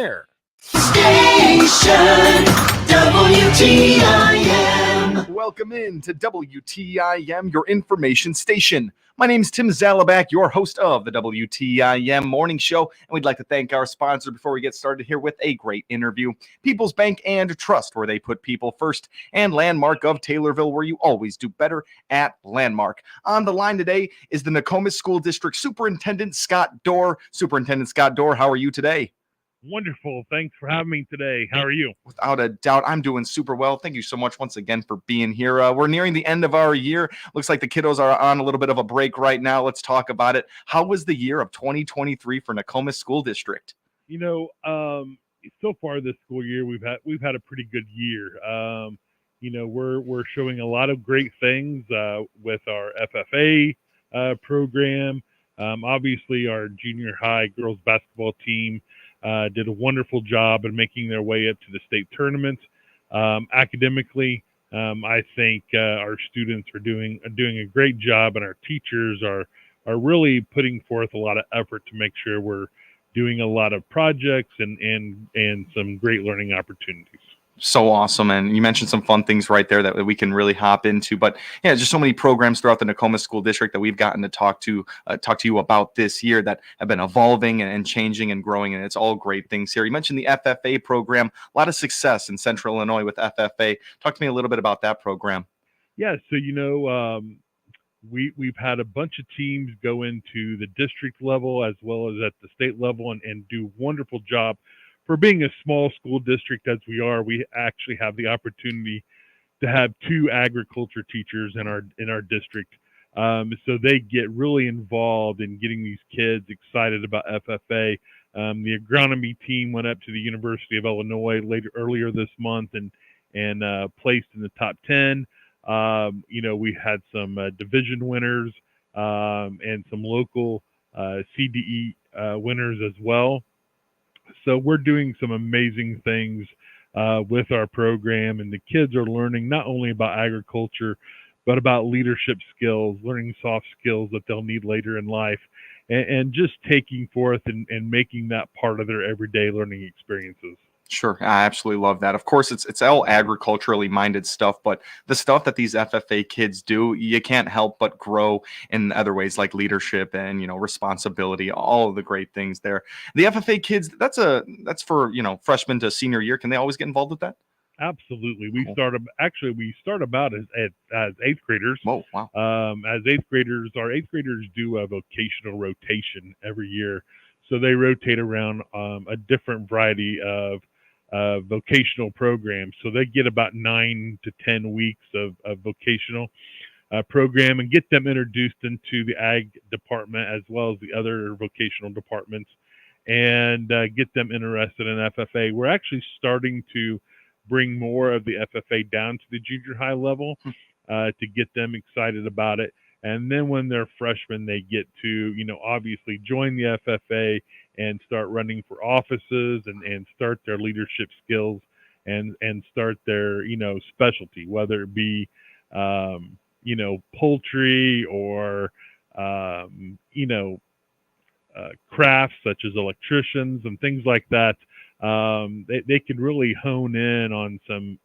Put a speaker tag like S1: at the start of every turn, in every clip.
S1: air.
S2: Station WTIM.
S3: Welcome in to WTIM, your information station. My name's Tim Zalabak, your host of the WTIM Morning Show, and we'd like to thank our sponsor before we get started here with a great interview. People's Bank and Trust, where they put people first, and Landmark of Taylorville, where you always do better at Landmark. On the line today is the Nokomis School District Superintendent Scott Dorr. Superintendent Scott Dorr, how are you today?
S4: Wonderful. Thanks for having me today. How are you?
S3: Without a doubt, I'm doing super well. Thank you so much once again for being here. We're nearing the end of our year. Looks like the kiddos are on a little bit of a break right now. Let's talk about it. How was the year of 2023 for Nokomis School District?
S4: So far this school year, we've had a pretty good year. We're showing a lot of great things with our FFA program. Obviously, our junior high girls basketball team did a wonderful job in making their way up to the state tournament. Academically, I think our students are doing a great job, and our teachers are really putting forth a lot of effort to make sure we're doing a lot of projects and some great learning opportunities.
S3: So awesome. And you mentioned some fun things right there that we can really hop into. But yeah, just so many programs throughout the Nokomis School District that we've gotten to talk to you about this year that have been evolving and changing and growing. And it's all great things here. You mentioned the FFA program, a lot of success in Central Illinois with FFA. Talk to me a little bit about that program.
S4: Yeah. So, we've had a bunch of teams go into the district level as well as at the state level and do a wonderful job. For being a small school district as we are, we actually have the opportunity to have 2 agriculture teachers in our district. So they get really involved in getting these kids excited about FFA. The agronomy team went up to the University of Illinois earlier this month and placed in the top 10. We had some division winners and some local CDE winners as well. So we're doing some amazing things with our program, and the kids are learning not only about agriculture, but about leadership skills, learning soft skills that they'll need later in life, and just taking forth and making that part of their everyday learning experiences.
S3: Sure. I absolutely love that. Of course, it's all agriculturally minded stuff, but the stuff that these FFA kids do, you can't help but grow in other ways like leadership and, responsibility, all of the great things there. The FFA kids, that's for, freshman to senior year. Can they always get involved with that?
S4: Absolutely. We start about as 8th graders.
S3: Oh, wow.
S4: As 8th graders, our 8th graders do a vocational rotation every year. So they rotate around a different variety of vocational programs. So they get about 9 to 10 weeks of vocational program and get them introduced into the ag department as well as the other vocational departments and get them interested in FFA. We're actually starting to bring more of the FFA down to the junior high level to get them excited about it. And then when they're freshmen, they get to, obviously join the FFA and start running for offices and start their leadership skills and start their, specialty, whether it be, poultry or, crafts such as electricians and things like that. They can really hone in on some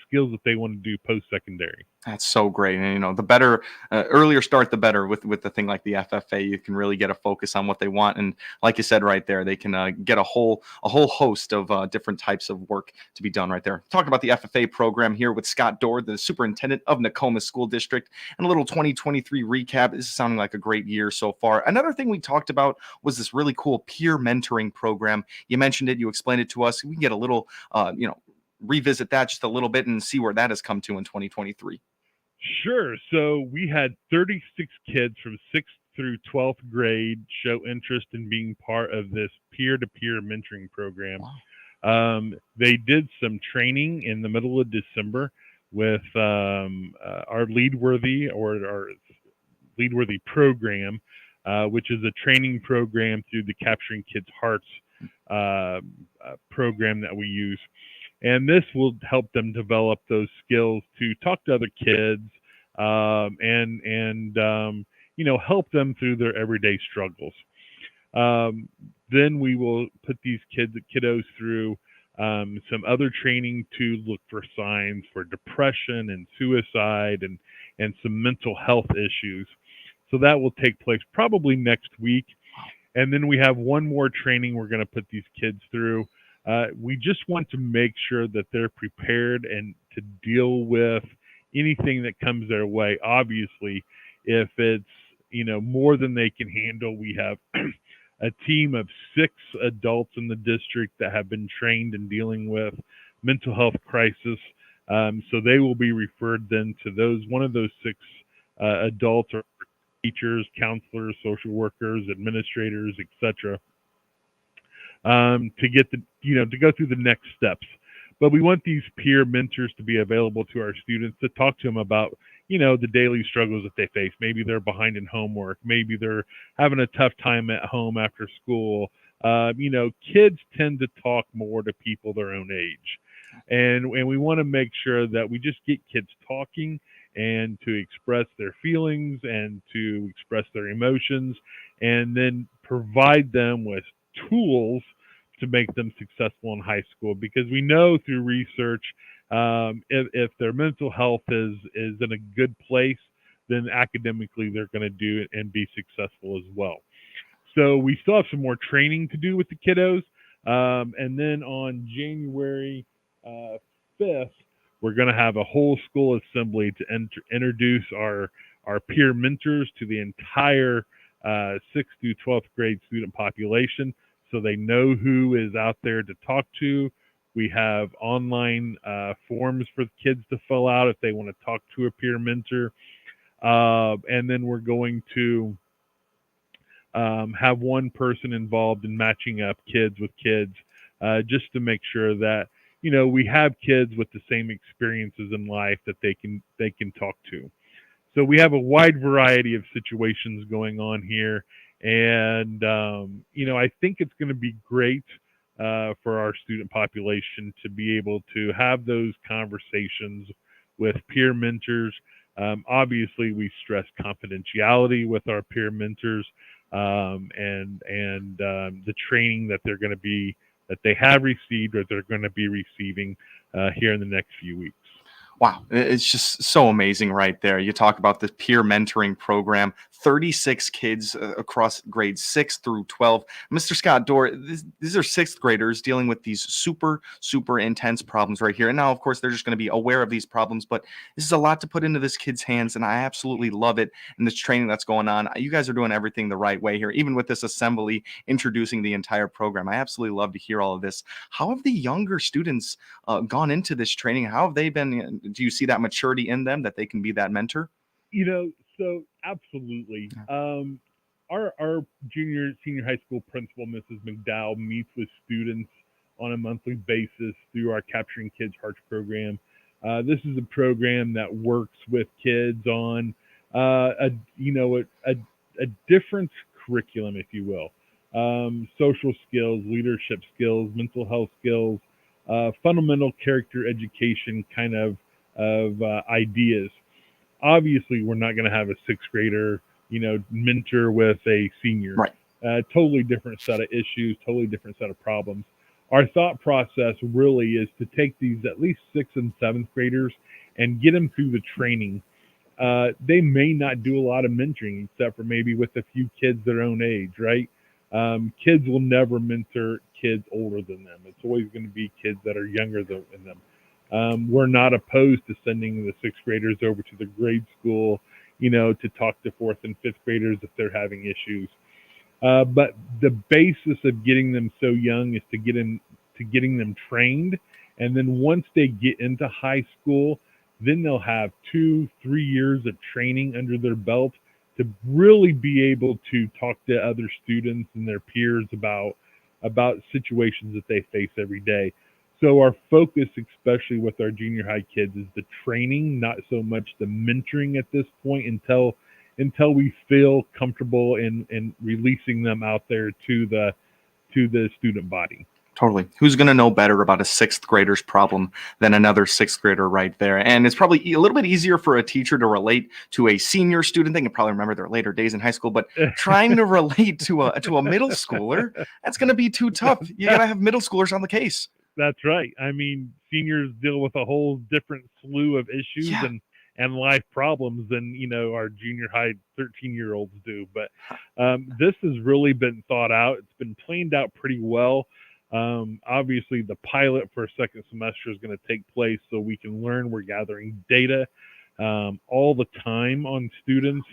S4: skills that they want to do post-secondary.
S3: That's so great. And, the better, earlier start, the better with the thing like the FFA. You can really get a focus on what they want. And like you said right there, they can get a whole host of different types of work to be done right there. Talking about the FFA program here with Scott Dorr, the superintendent of Nokomis School District, and a little 2023 recap. This is sounding like a great year so far. Another thing we talked about was this really cool peer mentoring program. You mentioned it. You explained it to us. We can get a little, revisit that just a little bit and see where that has come to in 2023.
S4: Sure. So we had 36 kids from 6th through 12th grade show interest in being part of this peer-to-peer mentoring program. Wow. They did some training in the middle of December with our Leadworthy program, which is a training program through the Capturing Kids' Hearts program that we use. And this will help them develop those skills to talk to other kids and help them through their everyday struggles. Then we will put these kiddos through some other training to look for signs for depression and suicide and some mental health issues. So that will take place probably next week. And then we have one more training we're going to put these kids through. We just want to make sure that they're prepared and to deal with anything that comes their way. Obviously, if it's more than they can handle, we have a team of 6 adults in the district that have been trained in dealing with mental health crisis. So they will be referred then to those one of those 6 adults or teachers, counselors, social workers, administrators, etc., to get to go through the next steps. But we want these peer mentors to be available to our students to talk to them about the daily struggles that they face. Maybe they're behind in homework. Maybe they're having a tough time at home after school. Kids tend to talk more to people their own age, and we want to make sure that we just get kids talking and to express their feelings and to express their emotions, and then provide them with tools to make them successful in high school. Because we know through research, if their mental health is in a good place, then academically they're going to do it and be successful as well. So we still have some more training to do with the kiddos. And then on January 5th, we're going to have a whole school assembly to introduce our peer mentors to the entire 6th through 12th grade student population, so they know who is out there to talk to. We have online forms for the kids to fill out if they want to talk to a peer mentor. And then we're going to have one person involved in matching up kids with kids, just to make sure that we have kids with the same experiences in life that they can talk to. So we have a wide variety of situations going on here, and I think it's going to be great for our student population to be able to have those conversations with peer mentors. Obviously, we stress confidentiality with our peer mentors, and the training that they have received or they're going to be receiving here in the next few weeks.
S3: Wow, it's just so amazing right there. You talk about the peer mentoring program, 36 kids across grades 6 through 12. Mr. Scott Dorr, these are 6th graders dealing with these super, super intense problems right here. And now, of course, they're just going to be aware of these problems, but this is a lot to put into this kid's hands, and I absolutely love it. And this training that's going on, you guys are doing everything the right way here, even with this assembly introducing the entire program. I absolutely love to hear all of this. How have the younger students gone into this training? How have they been? Do you see that maturity in them that they can be that mentor?
S4: So absolutely. Our senior high school principal, Mrs. McDowell, meets with students on a monthly basis through our Capturing Kids Hearts program. This is a program that works with kids on a different curriculum, if you will. Social skills, leadership skills, mental health skills, fundamental character education kind of ideas. Obviously, we're not going to have a 6th grader, mentor with a senior.
S3: Right.
S4: Totally different set of issues, totally different set of problems. Our thought process really is to take these at least 6th and 7th graders and get them through the training. They may not do a lot of mentoring except for maybe with a few kids their own age, right? Kids will never mentor kids older than them. It's always going to be kids that are younger than them. We're not opposed to sending the 6th graders over to the grade school, to talk to 4th and 5th graders if they're having issues. But the basis of getting them so young is to getting them trained, and then once they get into high school, then they'll have 2-3 years of training under their belt to really be able to talk to other students and their peers about situations that they face every day. So our focus, especially with our junior high kids, is the training, not so much the mentoring at this point until we feel comfortable in releasing them out there to the student body.
S3: Totally. Who's going to know better about a sixth grader's problem than another sixth grader right there? And it's probably a little bit easier for a teacher to relate to a senior student. They can probably remember their later days in high school, but trying to relate to a middle schooler, that's going to be too tough. You got to have middle schoolers on the case.
S4: That's right. I mean, seniors deal with a whole different slew of issues
S3: Yeah.
S4: and life problems than, our junior high 13-year-olds do. But this has really been thought out. It's been planned out pretty well. Obviously, the pilot for a second semester is going to take place so we can learn. We're gathering data all the time on students.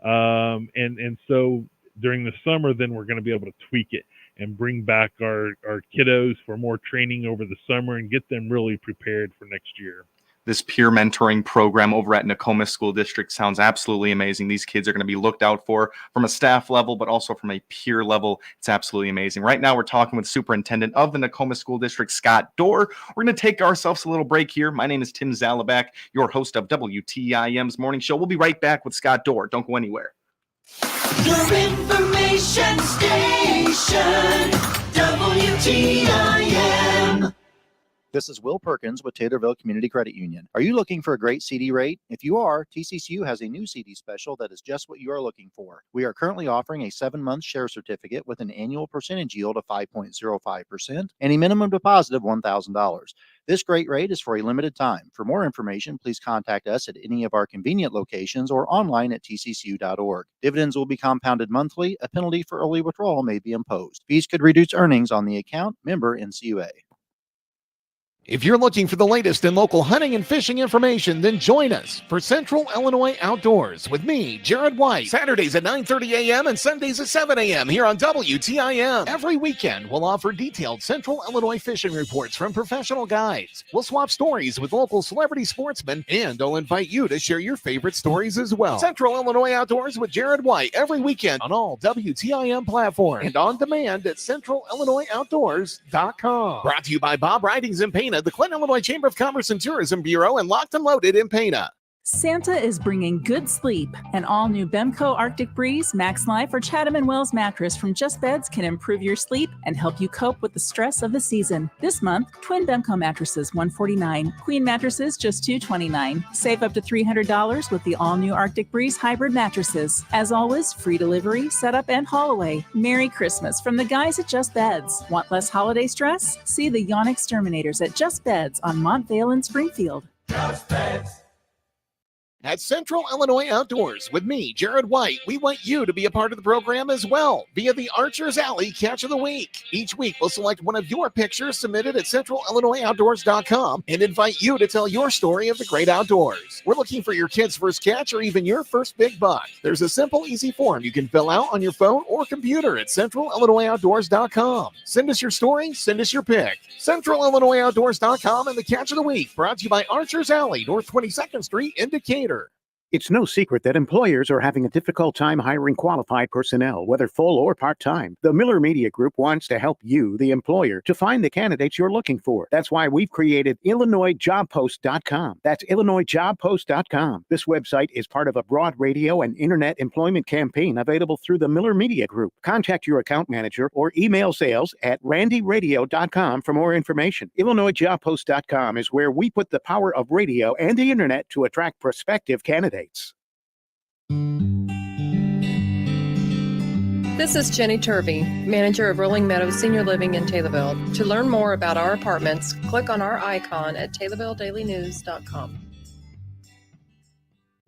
S4: And so during the summer, then we're going to be able to tweak it and bring back our kiddos for more training over the summer and get them really prepared for next year.
S3: This peer mentoring program over at Nokomis School District sounds absolutely amazing. These kids are going to be looked out for from a staff level, but also from a peer level. It's absolutely amazing. Right now, we're talking with Superintendent of the Nokomis School District, Scott Dorr. We're going to take ourselves a little break here. My name is Tim Zalabak, your host of WTIM's Morning Show. We'll be right back with Scott Dorr. Don't go anywhere.
S1: Your information station, WTIM.
S2: This is Will Perkins with Taylorville Community Credit Union. Are you looking for a great CD rate? If you are, TCCU has a new CD special that is just what you are looking for. We are currently offering a 7-month share certificate with an annual percentage yield of 5.05% and a minimum deposit of $1,000. This great rate is for a limited time. For more information, please contact us at any of our convenient locations or online at tccu.org. Dividends will be compounded monthly. A penalty for early withdrawal may be imposed. Fees could reduce earnings on the account. Member NCUA.
S5: If you're looking for the latest in local hunting and fishing information, then join us for Central Illinois Outdoors with me, Jared White, Saturdays at 9:30 a.m. and Sundays at 7 a.m. here on WTIM. Every weekend, we'll offer detailed Central Illinois fishing reports from professional guides. We'll swap stories with local celebrity sportsmen, and I'll invite you to share your favorite stories as well. Central Illinois Outdoors with Jared White every weekend on all WTIM platforms and on demand at centralillinoisoutdoors.com. Brought to you by Bob Ridings in Pana, the Clinton, Illinois Chamber of Commerce and Tourism Bureau, and Locked and Loaded in Pana.
S6: Santa is bringing good sleep. An all-new Bemco Arctic Breeze, Max Life, or Chatham & Wells mattress from Just Beds can improve your sleep and help you cope with the stress of the season. This month, twin Bemco mattresses $149, queen mattresses just $229. Save up to $300 with the all-new Arctic Breeze hybrid mattresses. As always, free delivery, setup, and haul away. Merry Christmas from the guys at Just Beds. Want less holiday stress? See the Yawn Exterminators at Just Beds on Montvale and Springfield.
S1: Just Beds.
S5: At Central Illinois Outdoors with me, Jared White, we want you to be a part of the program as well via the Archer's Alley Catch of the Week. Each week, we'll select one of your pictures submitted at centralillinoisoutdoors.com and invite you to tell your story of the great outdoors. We're looking for your kid's first catch or even your first big buck. There's a simple, easy form you can fill out on your phone or computer at centralillinoisoutdoors.com. Send us your story, send us your pic. centralillinoisoutdoors.com and the Catch of the Week, brought to you by Archer's Alley, North 22nd Street in Decatur.
S7: It's no secret that employers are having a difficult time hiring qualified personnel, whether full or part-time. The Miller Media Group wants to help you, the employer, to find the candidates you're looking for. That's why we've created IllinoisJobPost.com. That's IllinoisJobPost.com. This website is part of a broad radio and internet employment campaign available through the Miller Media Group. Contact your account manager or email sales at randyradio.com for more information. IllinoisJobPost.com is where we put the power of radio and the internet to attract prospective candidates.
S8: This is Jenny Turvey, manager of Rolling Meadows Senior Living in Taylorville. To learn more about our apartments, click on our icon at TaylorvilleDailyNews.com.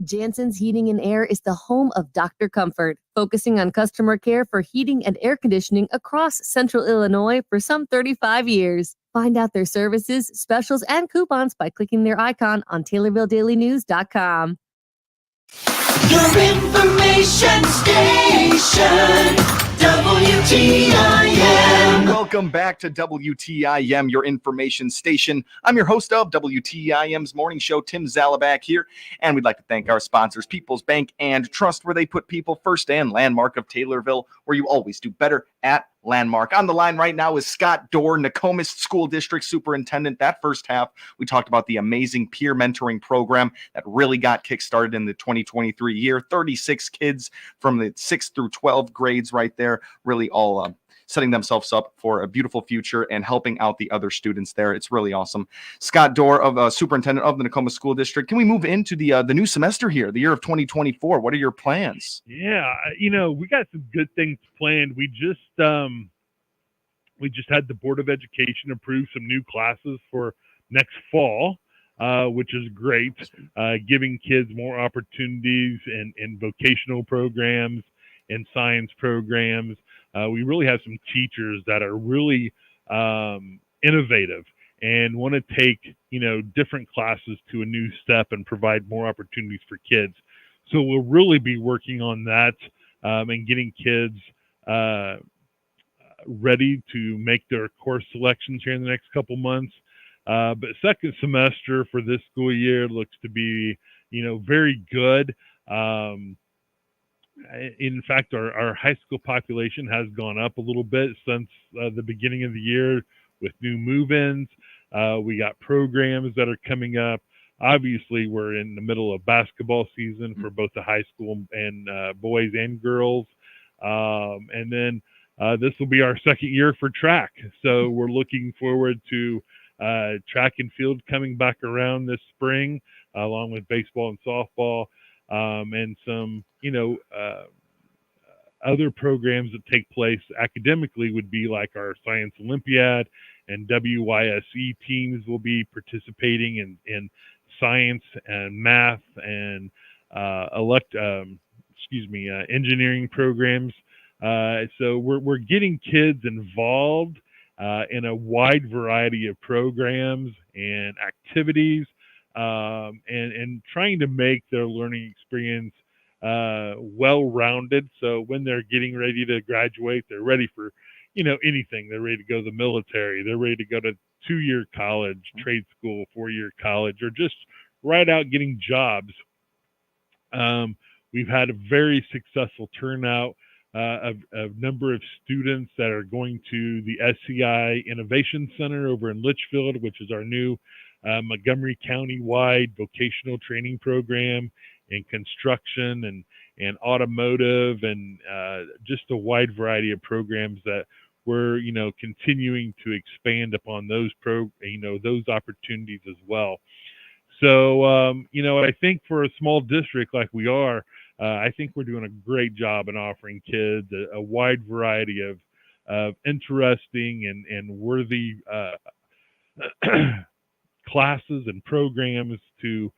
S9: Jansen's Heating and Air is the home of Dr. Comfort, focusing on customer care for heating and air conditioning across Central Illinois for some 35 years. Find out their services, specials, and coupons by clicking their icon on TaylorvilleDailyNews.com.
S1: Your information station, WTIM.
S3: Welcome back to WTIM, your information station. I'm your host of WTIM's Morning Show, Tim Zalabak here, and we'd like to thank our sponsors, People's Bank and Trust, where they put people first, and Landmark of Taylorville, where you always do better at Landmark. On the line right now is Scott Dorr, Nokomis School District Superintendent. That first half, we talked about the amazing peer mentoring program that really got kickstarted in the 2023 year. 36 kids from the 6th through 12 grades right there, really all setting themselves up for a beautiful future and helping out the other students there. It's really awesome. Scott Dorr, of superintendent of the Tacoma School District. Can we move into the new semester here, the year of 2024? What are your plans?
S4: Yeah, we got some good things planned. We just had the Board of Education approve some new classes for next fall, which is great, giving kids more opportunities in vocational programs and science programs. We really have some teachers that are really innovative and want to take, different classes to a new step and provide more opportunities for kids. So we'll really be working on that and getting kids ready to make their course selections here in the next couple months. But second semester for this school year looks to be, very good. In fact, our high school population has gone up a little bit since the beginning of the year with new move-ins. We got programs that are coming up. Obviously, we're in the middle of basketball season for both the high school and boys and girls. And then this will be our second year for track. So we're looking forward to track and field coming back around this spring, along with baseball and softball, and some, other programs that take place academically would be like our Science Olympiad, and WYSE teams will be participating in science and math and engineering programs. So we're getting kids involved in a wide variety of programs and activities, and trying to make their learning experience well-rounded. So when they're getting ready to graduate, they're ready for, anything. They're ready to go to the military. They're ready to go to 2-year college, trade school, 4-year college, or just right out getting jobs. We've had a very successful turnout of number of students that are going to the SCI Innovation Center over in Litchfield, which is our new Montgomery County-wide vocational training program in construction and automotive, and just a wide variety of programs that we're continuing to expand upon those those opportunities as well. So I think for a small district like we are, I think we're doing a great job in offering kids a wide variety of interesting and worthy classes and programs to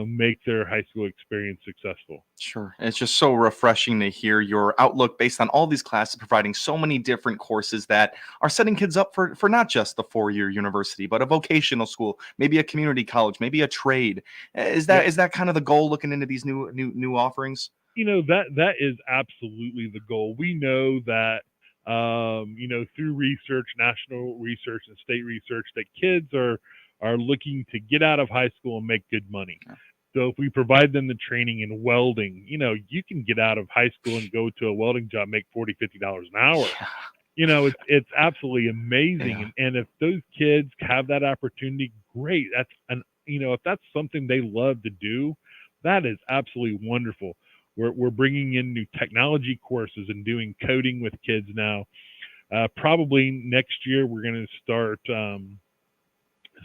S4: make their high school experience successful.
S3: Sure. It's just so refreshing to hear your outlook based on all these classes providing so many different courses that are setting kids up for not just the 4-year university, but a vocational school, maybe a community college, maybe a trade. Is that kind of the goal looking into these new offerings?
S4: That is absolutely the goal. We know that through research, national research and state research, that kids are looking to get out of high school and make good money. Yeah. So if we provide them the training in welding, you can get out of high school and go to a welding job, make $40, $50 an hour. Yeah. It's absolutely amazing. Yeah. And if those kids have that opportunity, great. If that's something they love to do, that is absolutely wonderful. We're bringing in new technology courses and doing coding with kids now. Probably next year, we're going to start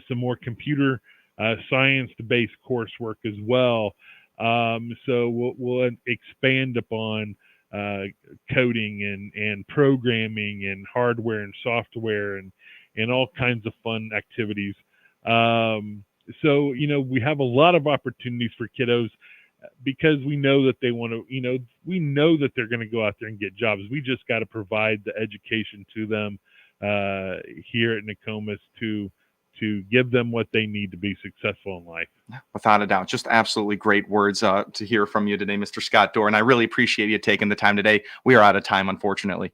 S4: some more computer science-based coursework as well. So we'll expand upon coding and programming and hardware and software and all kinds of fun activities. So we have a lot of opportunities for kiddos because we know that they want to, we know that they're going to go out there and get jobs. We just got to provide the education to them here at Nokomis to give them what they need to be successful in life.
S3: Without a doubt. Just absolutely great words to hear from you today, Mr. Scott Dorr. And I really appreciate you taking the time today. We are out of time, unfortunately.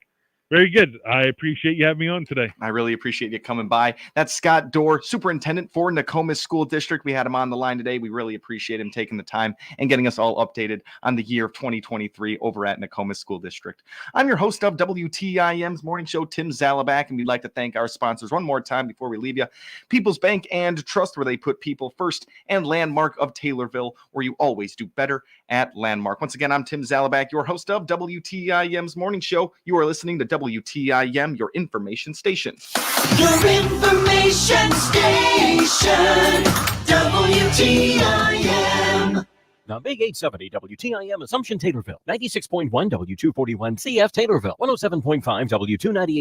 S4: Very good. I appreciate you having me on today.
S3: I really appreciate you coming by. That's Scott Dorr, superintendent for Nokomis School District. We had him on the line today. We really appreciate him taking the time and getting us all updated on the year of 2023 over at Nokomis School District. I'm your host of WTIM's morning show, Tim Zalabak, and we'd like to thank our sponsors one more time before we leave you. People's Bank and Trust, where they put people first, and Landmark of Taylorville, where you always do better at Landmark. Once again, I'm Tim Zalabak, your host of WTIM's Morning Show. You are listening to WTIM, your information station.
S1: Your information station, WTIM.
S10: The Big 870 WTIM Assumption Taylorville, 96.1 W241 CF Taylorville, 107.5 W298